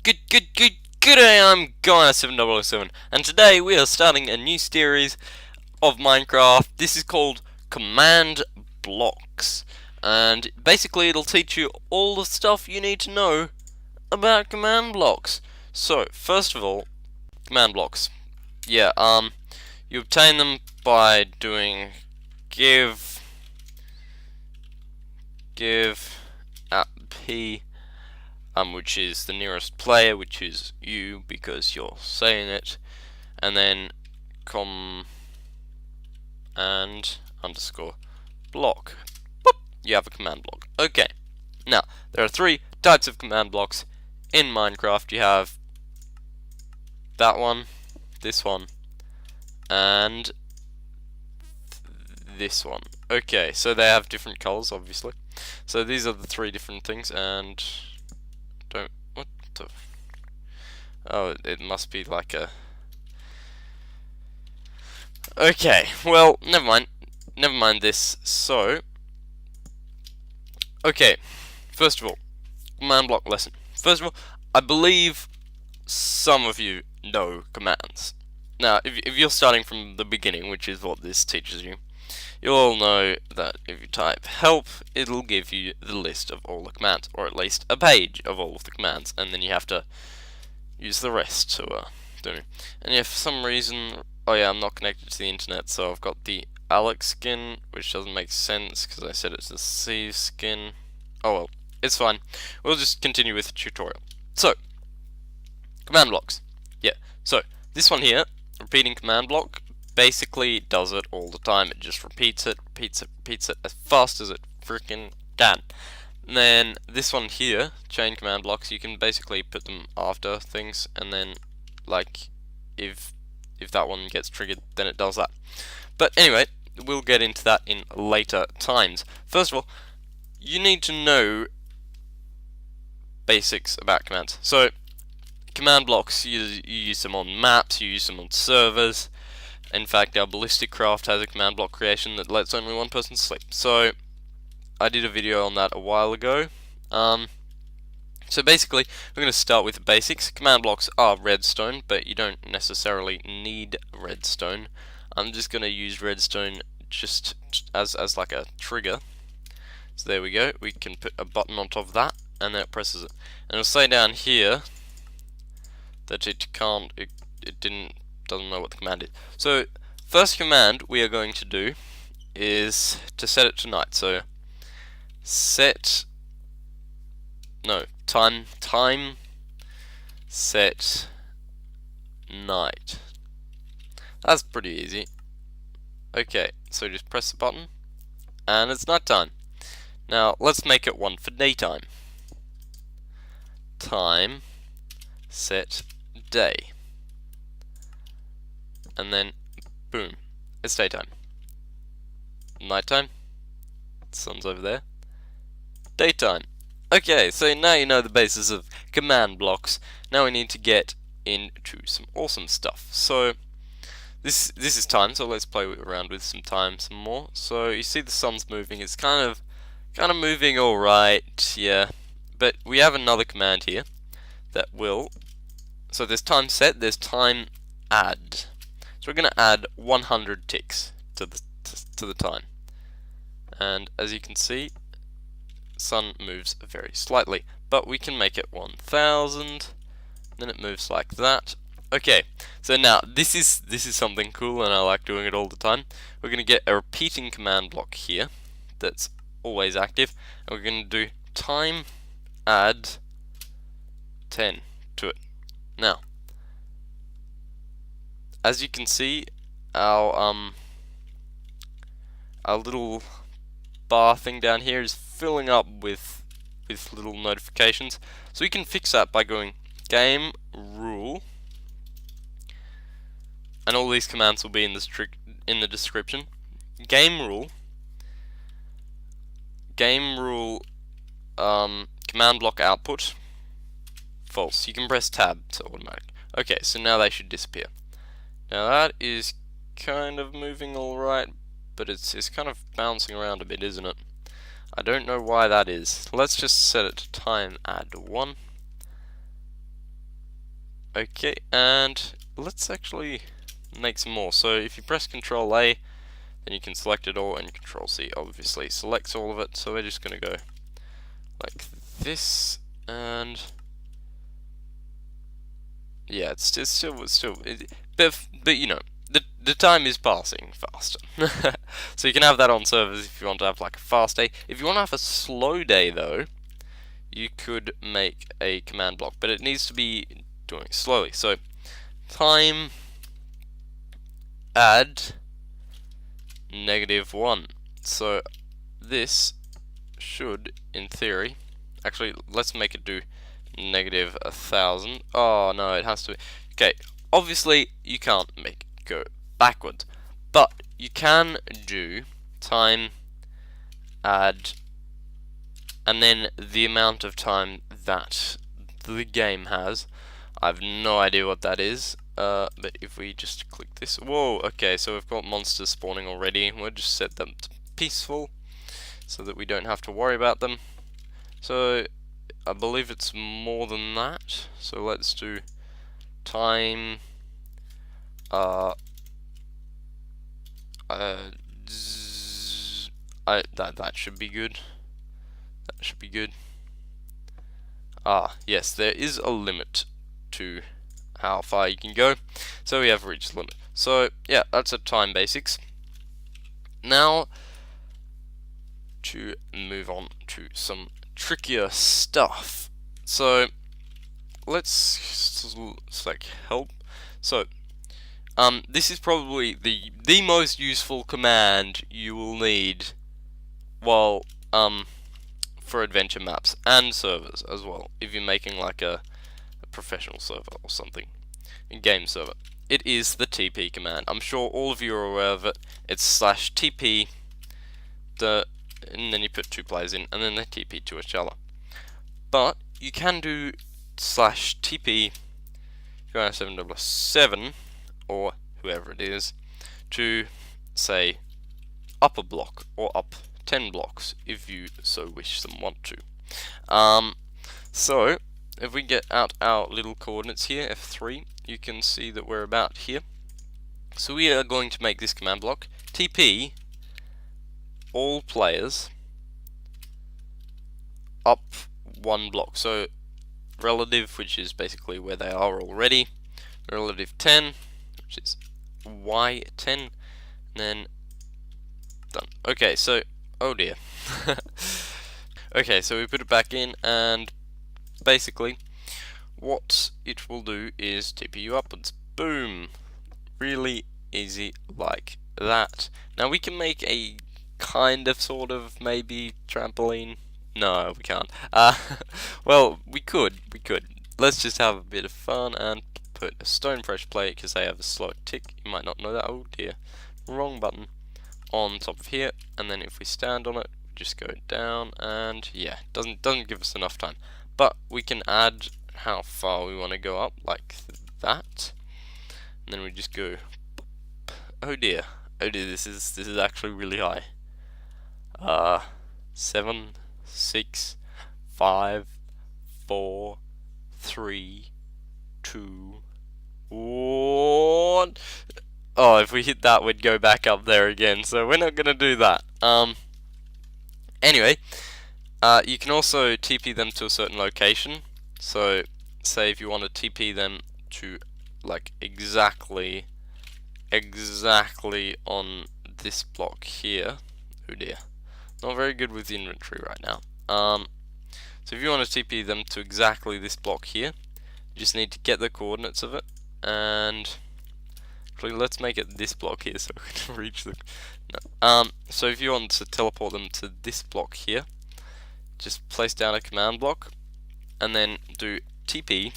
Good day, I'm Guy7007, and today we are starting a new series of Minecraft. This is called Command Blocks, and basically it'll teach you all the stuff you need to know about command blocks. So, first of all, command blocks. Yeah, you obtain them by doing give at p, which is the nearest player, which is you because you're saying it, and then com and underscore block. Boop, you have a command block. Okay, now there are three types of command blocks in Minecraft. You have that one, this one, and this one. Okay, so they have different colors, obviously. So these are the three different things, and what the? Oh, it must be like a. Okay, well, never mind this. So, okay, first of all, command block lesson. First of all, I believe some of you know commands. Now, if you're starting from the beginning, which is what this teaches you, you'll all know that if you type help, it'll give you the list of all the commands, or at least a page of all of the commands, and then you have to use the rest to do it. And yeah, for some reason, oh yeah, I'm not connected to the internet, so I've got the Alex skin, which doesn't make sense because I said it's the Steve skin. Oh well, it's fine. We'll just continue with the tutorial. So, command blocks. Yeah, so this one here, repeating command block, basically does it all the time. It just repeats it as fast as it freaking can. And then this one here, chain command blocks, you can basically put them after things, and then like if that one gets triggered, then it does that. But anyway, we'll get into that in later times. First of all, you need to know basics about commands. So command blocks, you use them on maps, you use them on servers. In fact, our Ballistic Craft has a command block creation that lets only one person sleep. So I did a video on that a while ago. So basically, we're going to start with the basics. Command blocks are redstone, but you don't necessarily need redstone. I'm just going to use redstone just as like a trigger. So there we go. We can put a button on top of that, and then it presses it. And it'll say down here that it doesn't know what the command is. So first command we are going to do is to set it to night. So time set night. That's pretty easy. Okay, so just press the button and it's nighttime. Now let's make it one for daytime. Time set day. And then boom, it's daytime. Nighttime, sun's over there. Daytime. Okay, so now you know the basis of command blocks. Now we need to get into some awesome stuff. So this is time, so let's play around with some time some more. So you see the sun's moving. It's kind of moving all right, yeah. But we have another command here that will. So there's time set. There's time add. So we're going to add 100 ticks to the time. And as you can see, sun moves very slightly, but we can make it 1000. Then it moves like that. Okay, so now this is something cool, and I like doing it all the time. We're going to get a repeating command block here that's always active, and we're going to do time add 10 to it. Now, as you can see, our little bar thing down here is filling up with little notifications. So we can fix that by going game rule, and all these commands will be in the description. Game rule command block output false. You can press tab to automatic. Okay, so now they should disappear. Now that is kind of moving alright, but it's kind of bouncing around a bit, isn't it? I don't know why that is. Let's just set it to time add 1. Okay, and let's actually make some more. So if you press Control A, then you can select it all, and Control C obviously selects all of it. So we're just going to go like this, and yeah, but you know, the time is passing faster. So you can have that on servers if you want to have like a fast day. If you want to have a slow day though, you could make a command block, but it needs to be doing slowly. So time add -1. So this should, in theory, actually let's make it do -1000. Oh no, it has to. Okay, obviously you can't make it go backwards, but you can do time add and then the amount of time that the game has. I have no idea what that is, but if we just click this, whoa, okay, so we've got monsters spawning already. We'll just set them to peaceful so that we don't have to worry about them. So I believe it's more than that, so let's do time that should be good. That should be good. Ah, yes, there is a limit to how far you can go, so we have reached the limit. So yeah, that's a time basics. Now to move on to some trickier stuff. So let's select help. So this is probably the most useful command you will need while for adventure maps and servers as well, if you're making like a professional server or something, a game server. It is the TP command. I'm sure all of you are aware of it. It's /TP, and then you put 2 players in, and then they TP to each other. But you can do /TP 777 or whoever it is to say up a block or up 10 blocks if you so wish and want to. So if we get out our little coordinates here, F3, you can see that we're about here. So we are going to make this command block TP all players up 1 block. So relative, which is basically where they are already, relative 10, which is Y10, and then done. Okay, so oh dear. Okay, so we put it back in, and basically what it will do is TP you upwards. Boom! Really easy like that. Now we can make a kind of, sort of, maybe trampoline. No, we can't. Well, we could. Let's just have a bit of fun and put a stone fresh plate because they have a slow tick. You might not know that. Oh dear, wrong button. On top of here, and then if we stand on it, just go down, and yeah, doesn't give us enough time. But we can add how far we want to go up, like that, and then we just go. Oh dear, this is actually really high. 7, 6, 5, 4, 3, 2, 1. Oh, if we hit that, we'd go back up there again, so we're not gonna do that. Anyway, you can also TP them to a certain location. So, say if you want to TP them to like exactly on this block here. Oh dear, not very good with the inventory right now. So if you want to TP them to exactly this block here, you just need to get the coordinates of it, and actually let's make it this block here so we can reach the. No. So if you want to teleport them to this block here, just place down a command block, and then do TP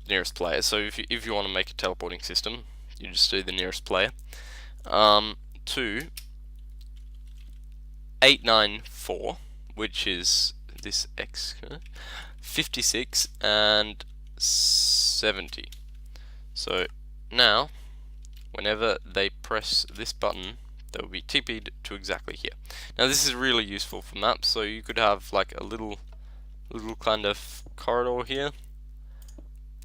nearest player. So if you want to make a teleporting system, you just do the nearest player to 894, which is this X, 56 and 70. So now, whenever they press this button, they will be TP'd to exactly here. Now this is really useful for maps, so you could have like a little kind of corridor here,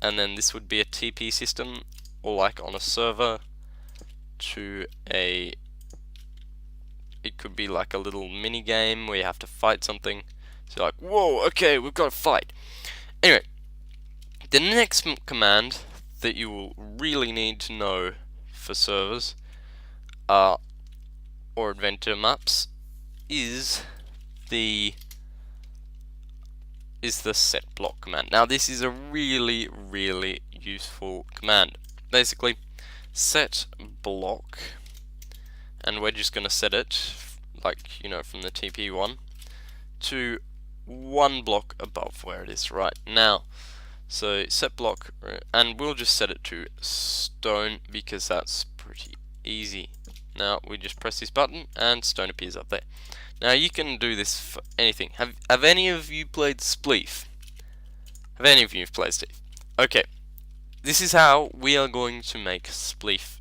and then this would be a TP system, or like on a server to a, it could be like a little mini game where you have to fight something. So like, whoa, okay, we've got to fight. Anyway, the next command that you will really need to know for servers or adventure maps is the set block command. Now this is a really useful command. Basically, set block, and we're just going to set it, like, you know, from the TP one to one block above where it is right now. So set block, and we'll just set it to stone because that's pretty easy. Now we just press this button and stone appears up there. Now you can do this for anything. Have any of you played Spleef? Have any of you played Spleef? Okay, this is how we are going to make Spleef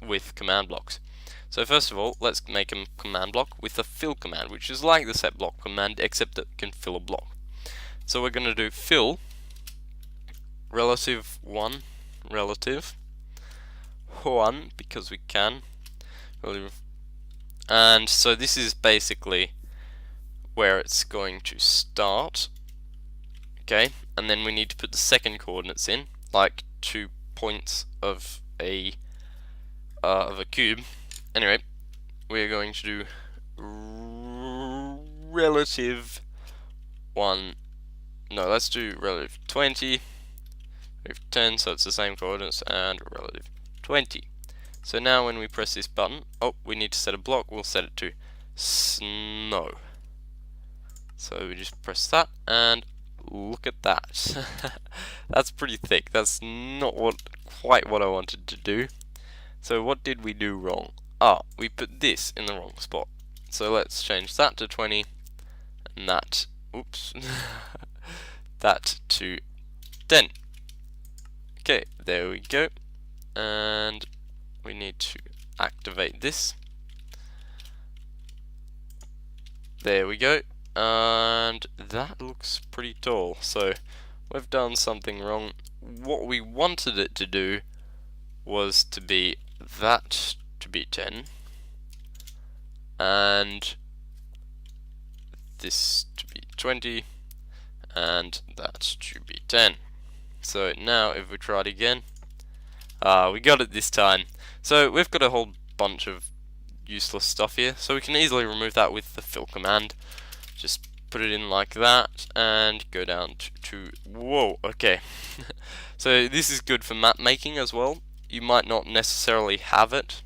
with command blocks. So first of all, let's make a command block with a fill command, which is like the set block command except that it can fill a block. So we're going to do fill relative 1 because we can, and so this is basically where it's going to start. Okay, and then we need to put the second coordinates in, like 2 points of a cube. Anyway, we're going to do relative 1. No, let's do relative 20. 10, so it's the same coordinates, and relative 20. So now when we press this button, oh, we need to set a block. We'll set it to snow. So we just press that, and look at that. That's pretty thick. That's not quite what I wanted to do. So what did we do wrong? Ah, we put this in the wrong spot. So let's change that to 20, and that, oops, that to 10. Okay, there we go, and we need to activate this. There we go, and that looks pretty tall. So we've done something wrong. What we wanted it to do was to be that to be 10, and this to be 20, and that to be 10. So now if we try it again, we got it this time. So we've got a whole bunch of useless stuff here, so we can easily remove that with the fill command. Just put it in like that and go down to whoa, okay. So this is good for map making as well. You might not necessarily have it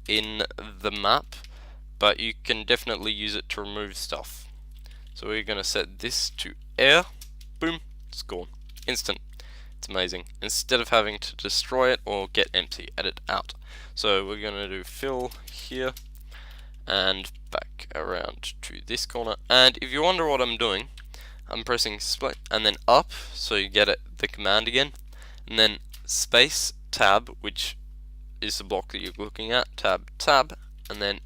in the map, but you can definitely use it to remove stuff. So we're going to set this to air, boom, it's gone. Instant. It's amazing. Instead of having to destroy it or get empty, edit out. So we're going to do fill here and back around to this corner. And if you wonder what I'm doing, I'm pressing split and then up, so you get it, the command again, and then space tab, which is the block that you're looking at, tab, and then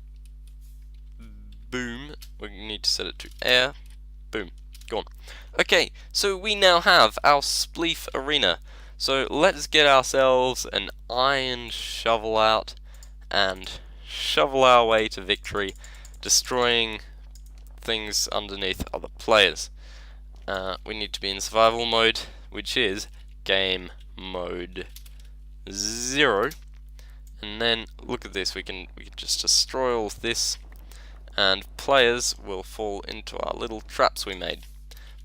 boom. We need to set it to air, boom. Gone. Okay, so we now have our Spleef arena. So let's get ourselves an iron shovel out and shovel our way to victory, destroying things underneath other players. We need to be in survival mode, which is game mode 0. And then look at this, we can just destroy all of this, and players will fall into our little traps we made.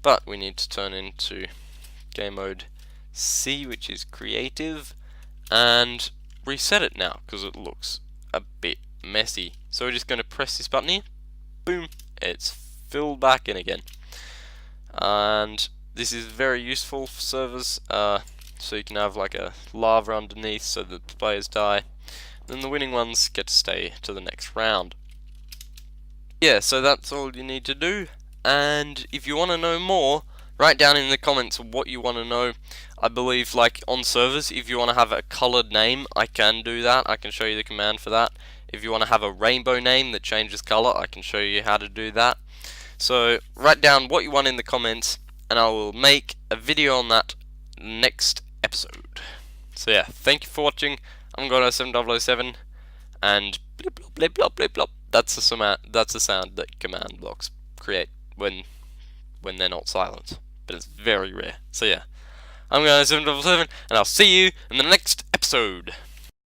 But we need to turn into game mode C, which is creative, and reset it now because it looks a bit messy. So we're just going to press this button here, boom, it's filled back in again. And this is very useful for servers, so you can have like a lava underneath so that the players die, then the winning ones get to stay to the next round. Yeah, so that's all you need to do. And if you want to know more, write down in the comments what you want to know. I believe, like, on servers, if you want to have a colored name, I can do that. I can show you the command for that. If you want to have a rainbow name that changes color, I can show you how to do that. So write down what you want in the comments, and I will make a video on that next episode. So yeah, thank you for watching. I'm going to 7007, and blip blop blip blop blip blop. That's the sound that command blocks create when they're not silent, but it's very rare. So yeah, I'm going to 7007, and I'll see you in the next episode.